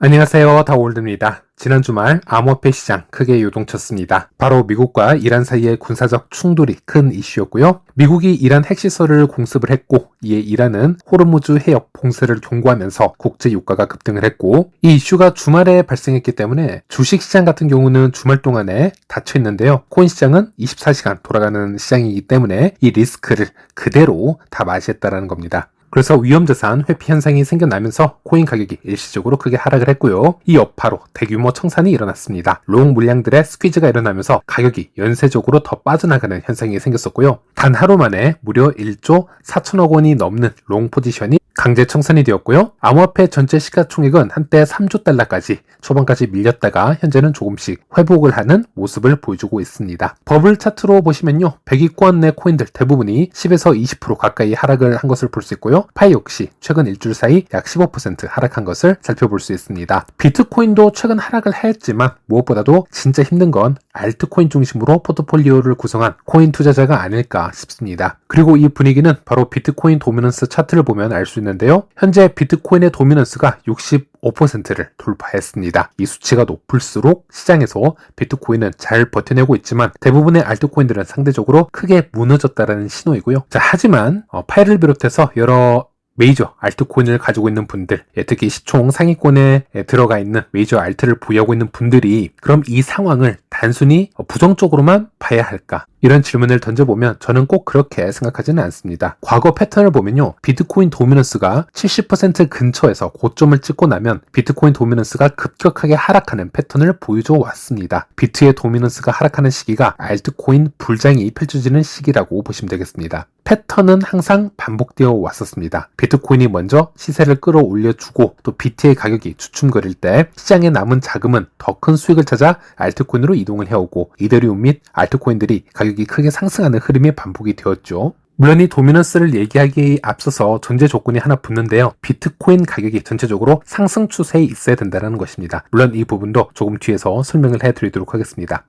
안녕하세요, 다올드입니다. 지난 주말 암호화폐 시장 크게 요동쳤습니다. 바로 미국과 이란 사이의 군사적 충돌이 큰 이슈였고요. 미국이 이란 핵시설을 공습을 했고, 이에 이란은 호르무즈 해협 봉쇄를 경고하면서 국제 유가가 급등을 했고, 이 이슈가 주말에 발생했기 때문에 주식시장 같은 경우는 주말 동안에 닫혀 있는데요. 코인 시장은 24시간 돌아가는 시장이기 때문에 이 리스크를 그대로 다 맞이했다라는 겁니다. 그래서 위험자산 회피 현상이 생겨나면서 코인 가격이 일시적으로 크게 하락을 했고요. 이 여파로 대규모 청산이 일어났습니다. 롱 물량들의 스퀴즈가 일어나면서 가격이 연쇄적으로 더 빠져나가는 현상이 생겼었고요. 단 하루 만에 무려 1조 4천억 원이 넘는 롱 포지션이 강제 청산이 되었고요. 암호화폐 전체 시가총액은 한때 3조 달러까지 초반까지 밀렸다가 현재는 조금씩 회복을 하는 모습을 보여주고 있습니다. 버블 차트로 보시면요. 100위권 내 코인들 대부분이 10에서 20% 가까이 하락을 한 것을 볼 수 있고요. 파이 역시 최근 일주일 사이 약 15% 하락한 것을 살펴볼 수 있습니다. 비트코인도 최근 하락을 했지만 무엇보다도 진짜 힘든 건 알트코인 중심으로 포트폴리오를 구성한 코인 투자자가 아닐까 싶습니다. 그리고 이 분위기는 바로 비트코인 도미넌스 차트를 보면 알 수 있는데요. 현재 비트코인의 도미넌스가 65%를 돌파했습니다. 이 수치가 높을수록 시장에서 비트코인은 잘 버텨내고 있지만 대부분의 알트코인들은 상대적으로 크게 무너졌다는 신호이고요. 자, 하지만 파이를 비롯해서 여러 메이저 알트코인을 가지고 있는 분들, 특히 시총 상위권에 들어가 있는 메이저 알트를 보유하고 있는 분들이 그럼 이 상황을 단순히 부정적으로만 봐야 할까? 이런 질문을 던져보면 저는 꼭 그렇게 생각하지는 않습니다. 과거 패턴을 보면요. 비트코인 도미넌스가 70% 근처에서 고점을 찍고 나면 비트코인 도미넌스가 급격하게 하락하는 패턴을 보여줘 왔습니다. 비트의 도미넌스가 하락하는 시기가 알트코인 불장이 펼쳐지는 시기라고 보시면 되겠습니다. 패턴은 항상 반복되어 왔었습니다. 비트코인이 먼저 시세를 끌어올려주고 또 비트의 가격이 주춤거릴 때 시장에 남은 자금은 더 큰 수익을 찾아 알트코인으로 이동을 해오고 이더리움 및 알트코인들이 가격이 크게 상승하는 흐름이 반복이 되었죠. 물론 이 도미넌스를 얘기하기에 앞서서 전제 조건이 하나 붙는데요. 비트코인 가격이 전체적으로 상승 추세에 있어야 된다는 것입니다. 물론 이 부분도 조금 뒤에서 설명을 해드리도록 하겠습니다.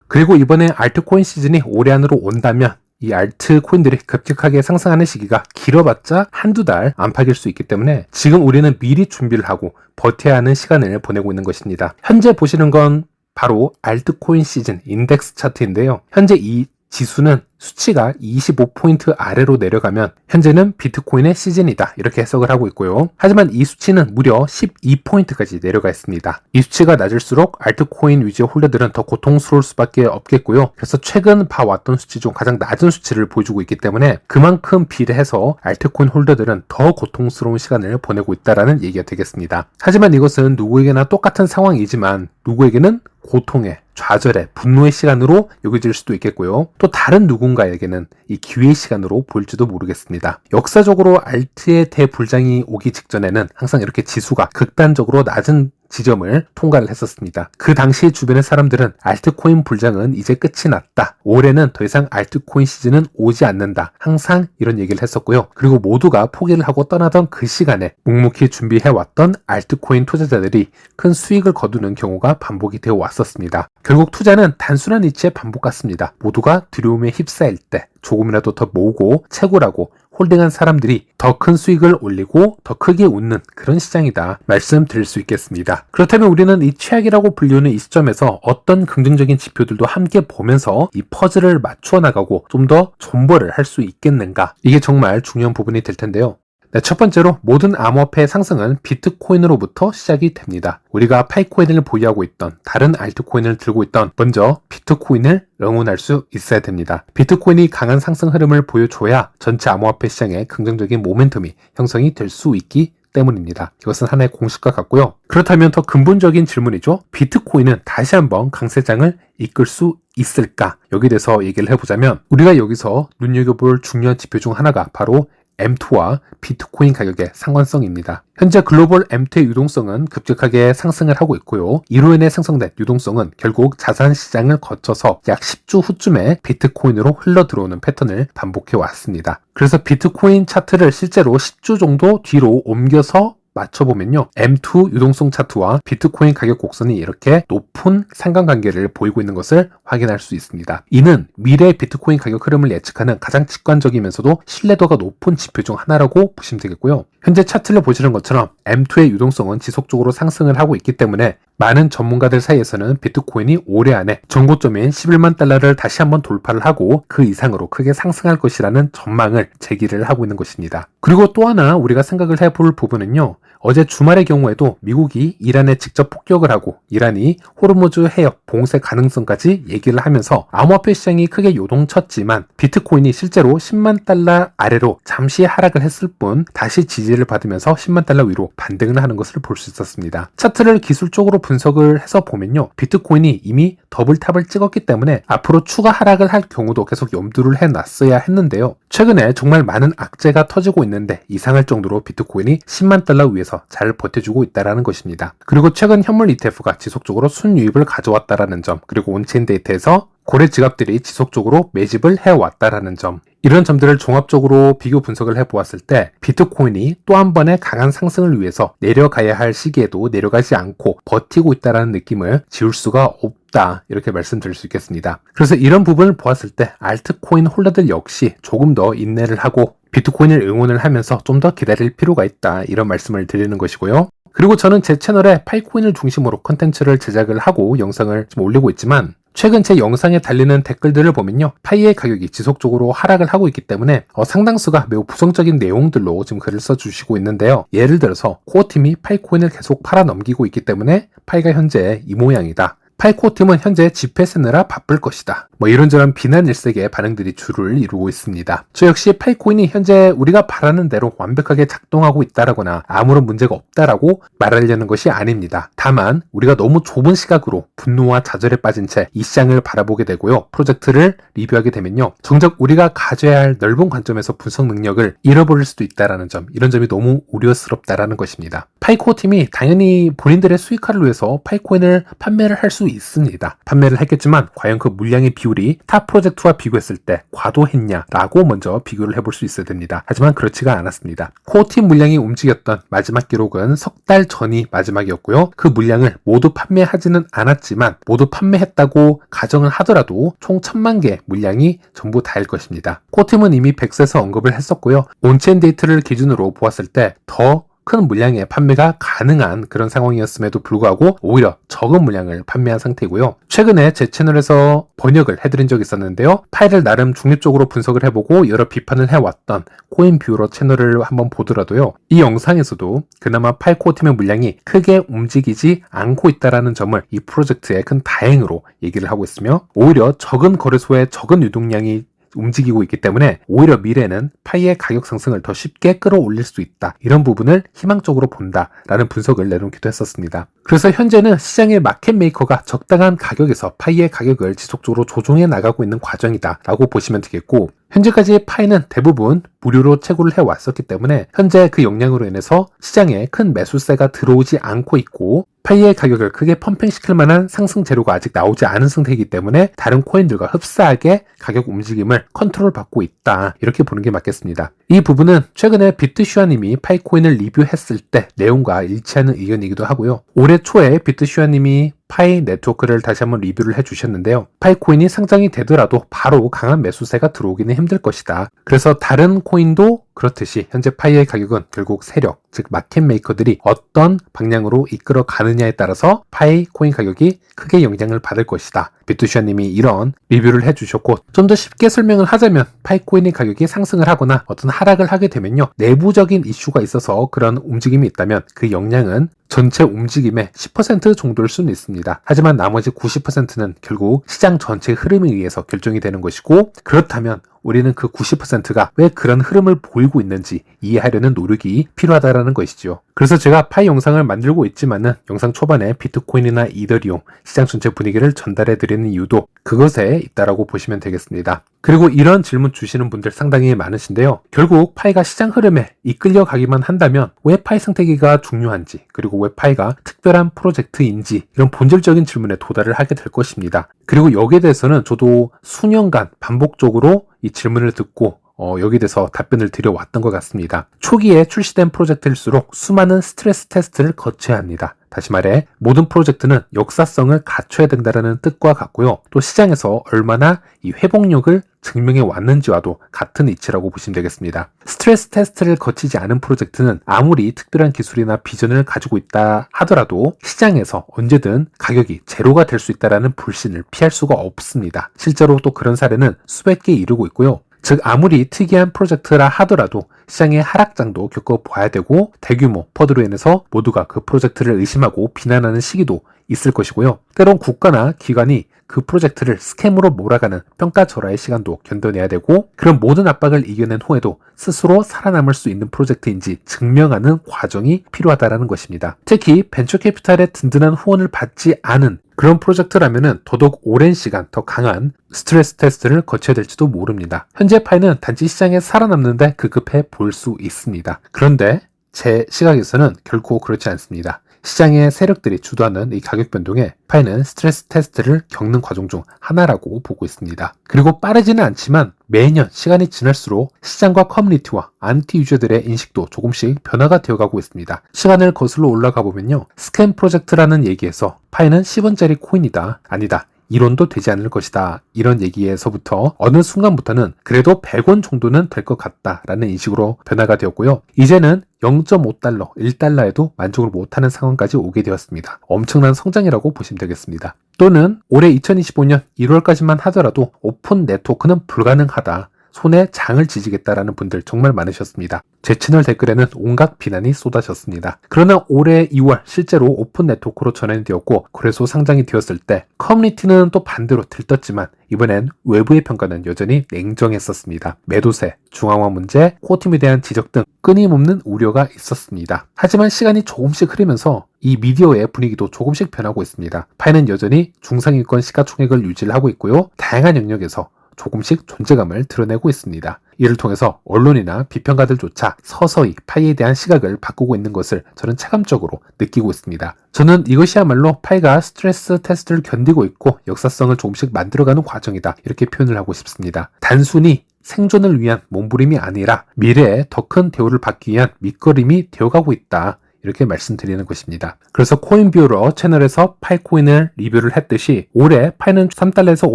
그리고 이번에 알트코인 시즌이 올해 안으로 온다면 이 알트코인들이 급격하게 상승하는 시기가 길어봤자 한두 달 안팎일 수 있기 때문에 지금 우리는 미리 준비를 하고 버텨야 하는 시간을 보내고 있는 것입니다. 현재 보시는 건 바로 알트코인 시즌 인덱스 차트인데요. 현재 이 지수는 수치가 25포인트 아래로 내려가면 현재는 비트코인의 시즌이다 이렇게 해석을 하고 있고요. 하지만 이 수치는 무려 12포인트까지 내려가 있습니다. 이 수치가 낮을수록 알트코인 위주의 홀더들은 더 고통스러울 수밖에 없겠고요. 그래서 최근 봐왔던 수치 중 가장 낮은 수치를 보여주고 있기 때문에 그만큼 비례해서 알트코인 홀더들은 더 고통스러운 시간을 보내고 있다는 얘기가 되겠습니다. 하지만 이것은 누구에게나 똑같은 상황이지만 누구에게는 고통의, 좌절의, 분노의 시간으로 여겨질 수도 있겠고요. 또 다른 누군가에게는 이 기회의 시간으로 보일지도 모르겠습니다. 역사적으로 알트의 대불장이 오기 직전에는 항상 이렇게 지수가 극단적으로 낮은 지점을 통과를 했었습니다. 그 당시 주변의 사람들은 알트코인 불장은 이제 끝이 났다. 올해는 더 이상 알트코인 시즌은 오지 않는다. 항상 이런 얘기를 했었고요. 그리고 모두가 포기를 하고 떠나던 그 시간에 묵묵히 준비해왔던 알트코인 투자자들이 큰 수익을 거두는 경우가 반복이 되어 왔었습니다. 결국 투자는 단순한 이치의 반복 같습니다. 모두가 두려움에 휩싸일 때 조금이라도 더 모으고 채굴하고 홀딩한 사람들이 더 큰 수익을 올리고 더 크게 웃는 그런 시장이다 말씀드릴 수 있겠습니다. 그렇다면 우리는 이 최악이라고 불리우는 이 시점에서 어떤 긍정적인 지표들도 함께 보면서 이 퍼즐을 맞추어 나가고 좀 더 존버를 할 수 있겠는가, 이게 정말 중요한 부분이 될 텐데요. 네, 첫 번째로 모든 암호화폐의 상승은 비트코인으로부터 시작이 됩니다. 우리가 파이코인을 보유하고 있던 다른 알트코인을 들고 있던 먼저 비트코인을 응원할 수 있어야 됩니다. 비트코인이 강한 상승 흐름을 보여줘야 전체 암호화폐 시장에 긍정적인 모멘텀이 형성이 될 수 있기 때문입니다. 이것은 하나의 공식과 같고요. 그렇다면 더 근본적인 질문이죠. 비트코인은 다시 한번 강세장을 이끌 수 있을까? 여기에 대해서 얘기를 해보자면 우리가 여기서 눈여겨볼 중요한 지표 중 하나가 바로 M2와 비트코인 가격의 상관성입니다. 현재 글로벌 M2의 유동성은 급격하게 상승을 하고 있고요. 이로 인해 생성된 유동성은 결국 자산 시장을 거쳐서 약 10주 후쯤에 비트코인으로 흘러 들어오는 패턴을 반복해 왔습니다. 그래서 비트코인 차트를 실제로 10주 정도 뒤로 옮겨서 맞춰보면요. M2 유동성 차트와 비트코인 가격 곡선이 이렇게 높은 상관관계를 보이고 있는 것을 확인할 수 있습니다. 이는 미래 비트코인 가격 흐름을 예측하는 가장 직관적이면서도 신뢰도가 높은 지표 중 하나라고 보시면 되겠고요. 현재 차트를 보시는 것처럼 M2의 유동성은 지속적으로 상승을 하고 있기 때문에 많은 전문가들 사이에서는 비트코인이 올해 안에 전고점인 11만 달러를 다시 한번 돌파를 하고 그 이상으로 크게 상승할 것이라는 전망을 제기를 하고 있는 것입니다. 그리고 또 하나 우리가 생각을 해볼 부분은요. 어제 주말의 경우에도 미국이 이란에 직접 폭격을 하고 이란이 호르무즈 해협 봉쇄 가능성까지 얘기를 하면서 암호화폐 시장이 크게 요동쳤지만 비트코인이 실제로 10만 달러 아래로 잠시 하락을 했을 뿐 다시 지지를 받으면서 10만 달러 위로 반등을 하는 것을 볼 수 있었습니다. 차트를 기술적으로 분석을 해서 보면요. 비트코인이 이미 더블탑을 찍었기 때문에 앞으로 추가 하락을 할 경우도 계속 염두를 해놨어야 했는데요. 최근에 정말 많은 악재가 터지고 있는데 이상할 정도로 비트코인이 10만 달러 위에서 잘 버텨주고 있다는 것입니다. 그리고 최근 현물 ETF가 지속적으로 순유입을 가져왔다는 점, 그리고 온체인 데이터에서 고래 지갑들이 지속적으로 매집을 해왔다는 점, 이런 점들을 종합적으로 비교 분석을 해보았을 때 비트코인이 또 한 번의 강한 상승을 위해서 내려가야 할 시기에도 내려가지 않고 버티고 있다는 느낌을 지울 수가 없다, 이렇게 말씀드릴 수 있겠습니다. 그래서 이런 부분을 보았을 때 알트코인 홀더들 역시 조금 더 인내를 하고 비트코인을 응원을 하면서 좀 더 기다릴 필요가 있다, 이런 말씀을 드리는 것이고요. 그리고 저는 제 채널에 파이코인을 중심으로 컨텐츠를 제작을 하고 영상을 좀 올리고 있지만 최근 제 영상에 달리는 댓글들을 보면요. 파이의 가격이 지속적으로 하락을 하고 있기 때문에 상당수가 매우 부정적인 내용들로 지금 글을 써주시고 있는데요. 예를 들어서 코어팀이 파이코인을 계속 팔아 넘기고 있기 때문에 파이가 현재 이 모양이다. 파이코어팀은 현재 집회 쓰느라 바쁠 것이다. 이런저런 비난 일색의 반응들이 주를 이루고 있습니다. 저 역시 파이코인이 현재 우리가 바라는 대로 완벽하게 작동하고 있다라거나 아무런 문제가 없다라고 말하려는 것이 아닙니다. 다만 우리가 너무 좁은 시각으로 분노와 좌절에 빠진 채 이 시장을 바라보게 되고요. 프로젝트를 리뷰하게 되면요. 정작 우리가 가져야 할 넓은 관점에서 분석 능력을 잃어버릴 수도 있다라는 점, 이런 점이 너무 우려스럽다라는 것입니다. 파이코어팀이 당연히 본인들의 수익화를 위해서 파이코인을 판매를 할 수 있습니다. 판매를 했겠지만 과연 그 물량의 비율이 타 프로젝트와 비교했을 때 과도했냐라고 먼저 비교를 해볼 수 있어야 됩니다. 하지만 그렇지가 않았습니다. 코어팀 물량이 움직였던 마지막 기록은 석 달 전이 마지막이었고요. 그 물량을 모두 판매하지는 않았지만 모두 판매했다고 가정을 하더라도 총 1000만 개 물량이 전부 다일 것입니다. 코어팀은 이미 백스에서 언급을 했었고요. 온체인 데이터를 기준으로 보았을 때 더 큰 물량의 판매가 가능한 그런 상황이었음에도 불구하고 오히려 적은 물량을 판매한 상태이고요. 최근에 제 채널에서 번역을 해드린 적이 있었는데요. 파일을 나름 중립적으로 분석을 해보고 여러 비판을 해왔던 코인 뷰러 채널을 한번 보더라도요. 이 영상에서도 그나마 파이코어팀의 물량이 크게 움직이지 않고 있다는 점을 이 프로젝트의 큰 다행으로 얘기를 하고 있으며 오히려 적은 거래소의 적은 유동량이 움직이고 있기 때문에 오히려 미래는 파이의 가격 상승을 더 쉽게 끌어올릴 수 있다. 이런 부분을 희망적으로 본다라는 분석을 내놓기도 했었습니다. 그래서 현재는 시장의 마켓 메이커가 적당한 가격에서 파이의 가격을 지속적으로 조정해 나가고 있는 과정이다 라고 보시면 되겠고, 현재까지 파이는 대부분 무료로 채굴을 해왔었기 때문에 현재 그 영향으로 인해서 시장에 큰 매수세가 들어오지 않고 있고 파이의 가격을 크게 펌핑시킬 만한 상승 재료가 아직 나오지 않은 상태이기 때문에 다른 코인들과 흡사하게 가격 움직임을 컨트롤받고 있다, 이렇게 보는 게 맞겠습니다. 이 부분은 최근에 비트슈아님이 파이코인을 리뷰했을 때 내용과 일치하는 의견이기도 하고요. 올해 초에 비트슈아님이 파이 네트워크를 다시 한번 리뷰를 해주셨는데요. 파이코인이 상장이 되더라도 바로 강한 매수세가 들어오기는 힘들 것이다. 그래서 다른 코인도 그렇듯이 현재 파이의 가격은 결국 세력, 즉 마켓 메이커들이 어떤 방향으로 이끌어 가느냐에 따라서 파이 코인 가격이 크게 영향을 받을 것이다. 비투시아님이 이런 리뷰를 해주셨고, 좀 더 쉽게 설명을 하자면 파이코인의 가격이 상승을 하거나 어떤 하락을 하게 되면요, 내부적인 이슈가 있어서 그런 움직임이 있다면 그 영향은 전체 움직임의 10% 정도일 수는 있습니다. 하지만 나머지 90%는 결국 시장 전체의 흐름에 의해서 결정이 되는 것이고, 그렇다면 우리는 그 90%가 왜 그런 흐름을 보이고 있는지 이해하려는 노력이 필요하다는 것이죠. 그래서 제가 파이 영상을 만들고 있지만은 영상 초반에 비트코인이나 이더리움 시장 전체 분위기를 전달해 드리는 이유도 그것에 있다라고 보시면 되겠습니다. 그리고 이런 질문 주시는 분들 상당히 많으신데요. 결국 파이가 시장 흐름에 이끌려 가기만 한다면 왜 파이 생태계가 중요한지, 그리고 왜 파이가 특별한 프로젝트인지, 이런 본질적인 질문에 도달을 하게 될 것입니다. 그리고 여기에 대해서는 저도 수년간 반복적으로 이 질문을 듣고 여기에 대해서 답변을 드려왔던 것 같습니다. 초기에 출시된 프로젝트일수록 수많은 스트레스 테스트를 거쳐야 합니다. 다시 말해 모든 프로젝트는 역사성을 갖춰야 된다는 뜻과 같고요. 또 시장에서 얼마나 이 회복력을 증명해 왔는지와도 같은 이치라고 보시면 되겠습니다. 스트레스 테스트를 거치지 않은 프로젝트는 아무리 특별한 기술이나 비전을 가지고 있다 하더라도 시장에서 언제든 가격이 제로가 될 수 있다는 불신을 피할 수가 없습니다. 실제로 또 그런 사례는 수백 개 이르고 있고요. 즉 아무리 특이한 프로젝트라 하더라도 시장의 하락장도 겪어봐야 되고 대규모 퍼드로 인해서 모두가 그 프로젝트를 의심하고 비난하는 시기도 있을 것이고요. 때론 국가나 기관이 그 프로젝트를 스캠으로 몰아가는 평가절하의 시간도 견뎌내야 되고 그런 모든 압박을 이겨낸 후에도 스스로 살아남을 수 있는 프로젝트인지 증명하는 과정이 필요하다는 것입니다. 특히 벤처캐피탈의 든든한 후원을 받지 않은 그런 프로젝트라면 더더욱 오랜 시간 더 강한 스트레스 테스트를 거쳐야 될지도 모릅니다. 현재 파이는 단지 시장에 살아남는데 급급해 보일 수 있습니다. 그런데 제 시각에서는 결코 그렇지 않습니다. 시장의 세력들이 주도하는 이 가격 변동에 파이는 스트레스 테스트를 겪는 과정 중 하나라고 보고 있습니다. 그리고 빠르지는 않지만 매년 시간이 지날수록 시장과 커뮤니티와 안티 유저들의 인식도 조금씩 변화가 되어가고 있습니다. 시간을 거슬러 올라가 보면요. 스캠 프로젝트라는 얘기에서 파이는 10원짜리 코인이다. 아니다. 1원도 되지 않을 것이다. 이런 얘기에서부터 어느 순간부터는 그래도 100원 정도는 될 것 같다라는 인식으로 변화가 되었고요. 이제는 0.5달러, 1달러에도 만족을 못하는 상황까지 오게 되었습니다. 엄청난 성장이라고 보시면 되겠습니다. 또는 올해 2025년 1월까지만 하더라도 오픈 네트워크는 불가능하다. 손에 장을 지지겠다라는 분들 정말 많으셨습니다. 제 채널 댓글에는 온갖 비난이 쏟아졌습니다. 그러나 올해 2월 실제로 오픈 네트워크로 전환되었고 거래소 상장이 되었을 때 커뮤니티는 또 반대로 들떴지만 이번엔 외부의 평가는 여전히 냉정했었습니다. 매도세, 중앙화 문제, 코어팀에 대한 지적 등 끊임없는 우려가 있었습니다. 하지만 시간이 조금씩 흐르면서 이 미디어의 분위기도 조금씩 변하고 있습니다. 파이는 여전히 중상위권 시가총액을 유지를 하고 있고요. 다양한 영역에서 조금씩 존재감을 드러내고 있습니다. 이를 통해서 언론이나 비평가들조차 서서히 파이에 대한 시각을 바꾸고 있는 것을 저는 체감적으로 느끼고 있습니다. 저는 이것이야말로 파이가 스트레스 테스트를 견디고 있고 역사성을 조금씩 만들어가는 과정이다. 이렇게 표현을 하고 싶습니다. 단순히 생존을 위한 몸부림이 아니라 미래에 더 큰 대우를 받기 위한 밑거름이 되어가고 있다. 이렇게 말씀드리는 것입니다. 그래서 코인뷰러 채널에서 파이코인을 리뷰를 했듯이 올해 파이는 3달러에서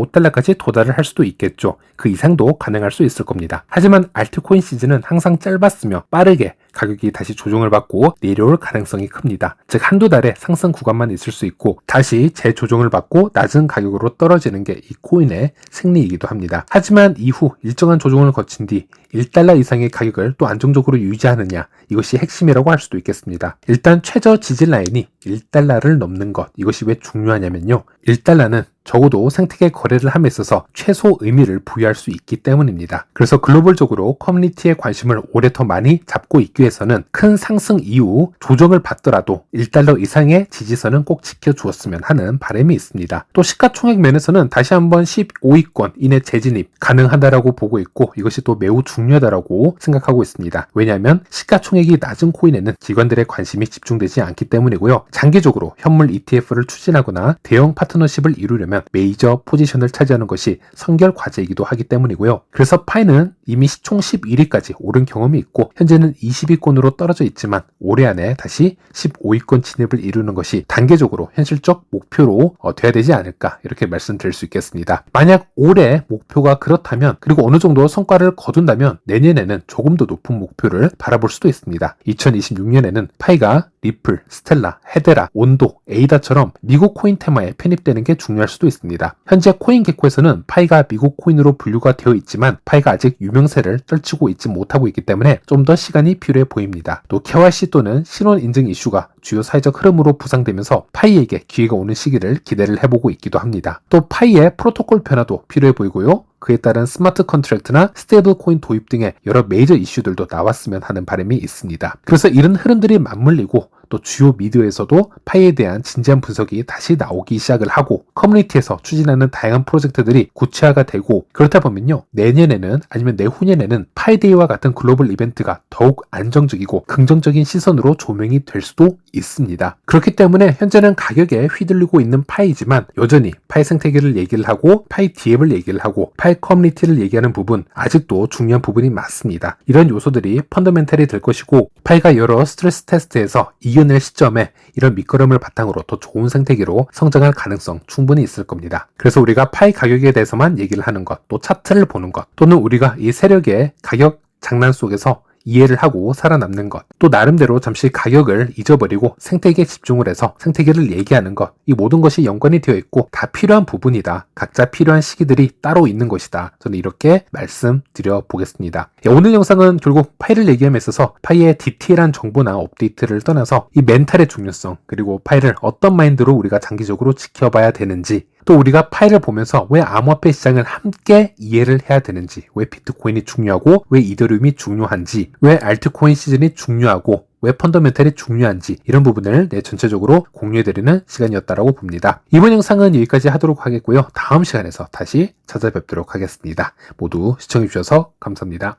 5달러까지 도달을 할 수도 있겠죠. 그 이상도 가능할 수 있을 겁니다. 하지만 알트코인 시즌은 항상 짧았으며 빠르게 가격이 다시 조정을 받고 내려올 가능성이 큽니다. 즉 한두 달의 상승 구간만 있을 수 있고 다시 재조정을 받고 낮은 가격으로 떨어지는 게 이 코인의 생리이기도 합니다. 하지만 이후 일정한 조정을 거친 뒤 1달러 이상의 가격을 또 안정적으로 유지하느냐 이것이 핵심이라고 할 수도 있겠습니다. 일단 최저 지지 라인이 1달러를 넘는 것 이것이 왜 중요하냐면요. 1달러는 적어도 생태계 거래를 함에 있어서 최소 의미를 부여할 수 있기 때문입니다. 그래서 글로벌적으로 커뮤니티의 관심을 오래 더 많이 잡고 있기 위해서는 큰 상승 이후 조정을 받더라도 1달러 이상의 지지선은 꼭 지켜주었으면 하는 바람이 있습니다. 또 시가총액 면에서는 다시 한번 15위권 이내 재진입 가능하다라고 보고 있고 이것이 또 매우 중요하다라고 생각하고 있습니다. 왜냐하면 시가총액이 낮은 코인에는 기관들의 관심이 집중되지 않기 때문이고요. 장기적으로 현물 ETF를 추진하거나 대형 파트너십을 이루려면 메이저 포지션을 차지하는 것이 선결 과제이기도 하기 때문이고요. 그래서 파이는 이미 시총 11위까지 오른 경험이 있고 현재는 20위권으로 떨어져 있지만 올해 안에 다시 15위권 진입을 이루는 것이 단계적으로 현실적 목표로 돼야 되지 않을까 이렇게 말씀드릴 수 있겠습니다. 만약 올해 목표가 그렇다면 그리고 어느 정도 성과를 거둔다면 내년에는 조금 더 높은 목표를 바라볼 수도 있습니다. 2026년에는 파이가 리플, 스텔라, 헤데라, 온도, 에이다처럼 미국 코인 테마에 편입되는 게 중요할 수도 있습니다. 현재 코인게코에서는 파이가 미국 코인으로 분류가 되어 있지만 파이가 아직 유명세를 떨치고 있지 못하고 있기 때문에 좀 더 시간이 필요해 보입니다. 또 KYC 또는 신원 인증 이슈가 주요 사회적 흐름으로 부상되면서 파이에게 기회가 오는 시기를 기대를 해보고 있기도 합니다. 또 파이의 프로토콜 변화도 필요해 보이고요. 그에 따른 스마트 컨트랙트나 스테이블 코인 도입 등의 여러 메이저 이슈들도 나왔으면 하는 바람이 있습니다. 그래서 이런 흐름들이 맞물리고 또 주요 미디어에서도 파이에 대한 진지한 분석이 다시 나오기 시작을 하고 커뮤니티에서 추진하는 다양한 프로젝트들이 구체화가 되고 그렇다 보면요. 내년에는 아니면 내후년에는 파이데이와 같은 글로벌 이벤트가 더욱 안정적이고 긍정적인 시선으로 조명이 될 수도 있습니다. 그렇기 때문에 현재는 가격에 휘둘리고 있는 파이지만 여전히 파이 생태계를 얘기를 하고 파이 디앱을 얘기를 하고 파이 커뮤니티를 얘기하는 부분 아직도 중요한 부분이 맞습니다. 이런 요소들이 펀더멘탈이 될 것이고 파이가 여러 스트레스 테스트에서 이겨낼 시점에 이런 밑거름을 바탕으로 더 좋은 생태계로 성장할 가능성 충분히 있을 겁니다. 그래서 우리가 파이 가격에 대해서만 얘기를 하는 것, 또 차트를 보는 것, 또는 우리가 이 세력의 가격 장난 속에서 이해를 하고 살아남는 것, 또 나름대로 잠시 가격을 잊어버리고 생태계에 집중을 해서 생태계를 얘기하는 것, 이 모든 것이 연관이 되어 있고 다 필요한 부분이다. 각자 필요한 시기들이 따로 있는 것이다. 저는 이렇게 말씀드려 보겠습니다. 오늘 영상은 결국 파이를 얘기함에 있어서 파이의 디테일한 정보나 업데이트를 떠나서 이 멘탈의 중요성, 그리고 파이를 어떤 마인드로 우리가 장기적으로 지켜봐야 되는지, 또 우리가 파이를 보면서 왜 암호화폐 시장을 함께 이해를 해야 되는지, 왜 비트코인이 중요하고 왜 이더리움이 중요한지, 왜 알트코인 시즌이 중요하고 왜 펀더멘탈이 중요한지, 이런 부분을 전체적으로 공유해드리는 시간이었다고 봅니다. 이번 영상은 여기까지 하도록 하겠고요. 다음 시간에서 다시 찾아뵙도록 하겠습니다. 모두 시청해주셔서 감사합니다.